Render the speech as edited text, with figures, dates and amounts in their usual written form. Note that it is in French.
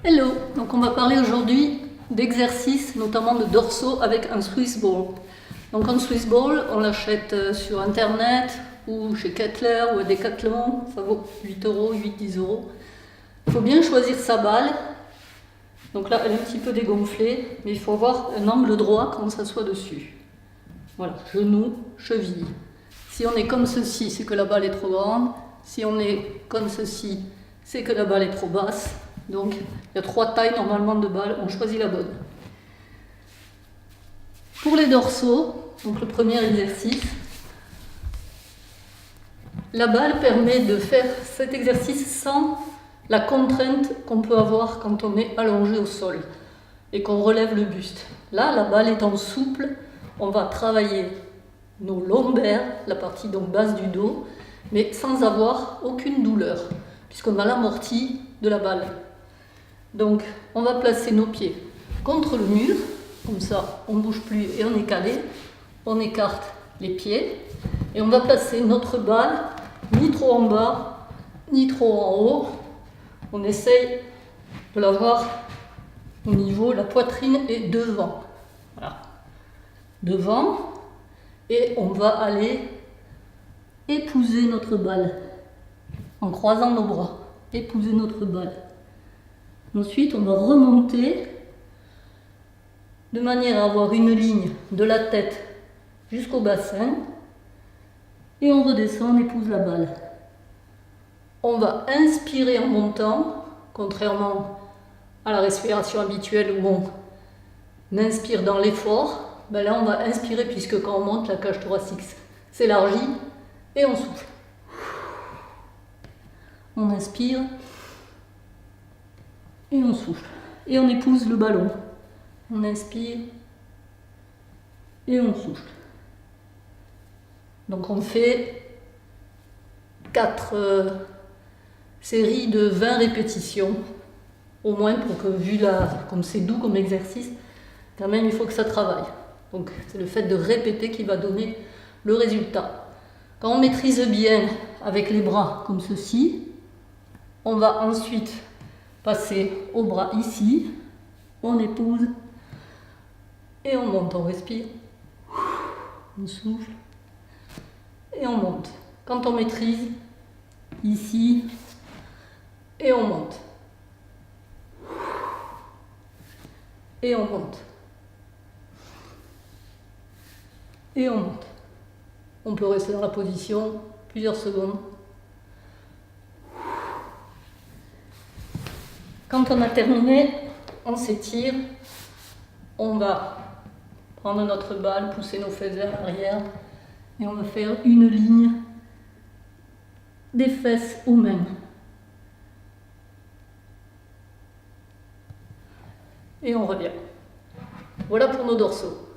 Hello, donc on va parler aujourd'hui d'exercices, notamment de dorsaux avec un Swiss ball. Donc un Swiss ball, on l'achète sur internet ou chez Kettler ou à Decathlon, ça vaut 8 euros, 8-10 euros. Il faut bien choisir sa balle. Donc là, elle est un petit peu dégonflée, mais il faut avoir un angle droit quand on s'assoit dessus. Voilà, genou, cheville. Si on est comme ceci, c'est que la balle est trop grande. Si on est comme ceci, c'est que la balle est trop basse. Donc, il y a 3 tailles normalement de balles, on choisit la bonne. Pour les dorsaux, donc le premier exercice, la balle permet de faire cet exercice sans la contrainte qu'on peut avoir quand on est allongé au sol et qu'on relève le buste. Là, la balle étant souple, on va travailler nos lombaires, la partie donc basse du dos, mais sans avoir aucune douleur, puisqu'on a l'amorti de la balle. Donc, on va placer nos pieds contre le mur, comme ça, on ne bouge plus et on est calé. On écarte les pieds et on va placer notre balle ni trop en bas, ni trop en haut. On essaye de l'avoir au niveau, la poitrine est devant. Voilà. Devant, et on va aller épouser notre balle en croisant nos bras. Épouser notre balle. Ensuite, on va remonter de manière à avoir une ligne de la tête jusqu'au bassin. Et on redescend, on épouse la balle. On va inspirer en montant, contrairement à la respiration habituelle où on inspire dans l'effort. Ben là, on va inspirer puisque quand on monte, la cage thoracique s'élargit et on souffle. On inspire. Et on souffle. Et on épouse le ballon. On inspire. Et on souffle. Donc on fait 4 séries de 20 répétitions. Au moins pour que, comme c'est doux comme exercice, quand même il faut que ça travaille. Donc c'est le fait de répéter qui va donner le résultat. Quand on maîtrise bien avec les bras comme ceci, on va ensuite passer au bras ici, on épouse et on monte, on respire, on souffle et on monte. Quand on maîtrise, ici et on monte. Et on monte. Et on monte. On peut rester dans la position plusieurs secondes. Quand on a terminé, on s'étire, on va prendre notre balle, pousser nos fesses vers l'arrière et on va faire une ligne des fesses aux mains. Et on revient. Voilà pour nos dorsaux.